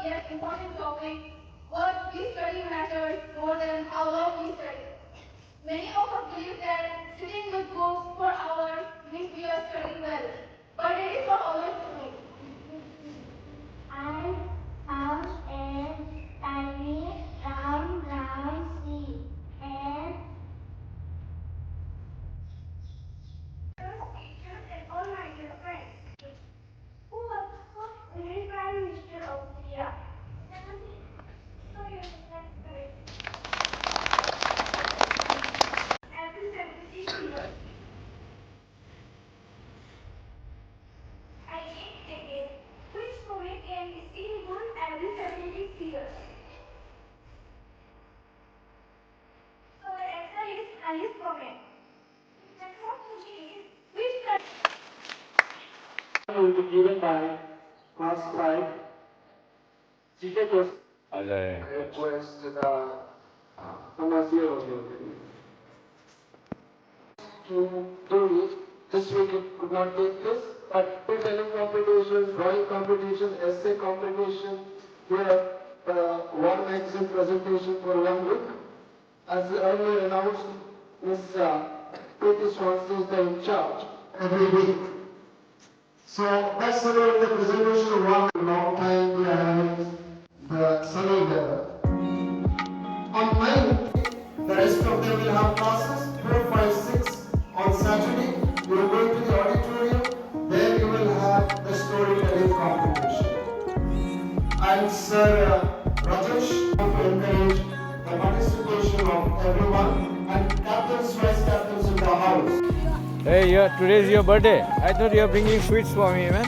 yet important topic, what we study matters more than how long we study. Many of us believe that sitting with books for hours means we are studying well, but it is not always true. I found a tiny round brown seed and teachers and all my dear friends. Who was the first Indian Prime Minister of India? So you can correct. Every 76 years. I need again. Which poet can be seen once every 76 years? So the answer is Alice Poet. The fourth question is which will be given by class 5 GK question. 맞아요. I request the Audiio to do it. This week it could not take place, but pre-telling competitions, drawing competition, essay competition, we have one magazine presentation for 1 week. As earlier announced, Ms. Preeti Swansea is the in charge every week. So that's the way the presentation one long time we are having the sunny weather. On 9, the rest of them will have classes 4, 5, 6 on Saturday. You will go to the auditorium, there you will have the storytelling competition. And Sir Rajesh to encourage the participation of everyone and captains, vice captains in the house. Hey, today's your birthday. I thought you were bringing sweets for me, man.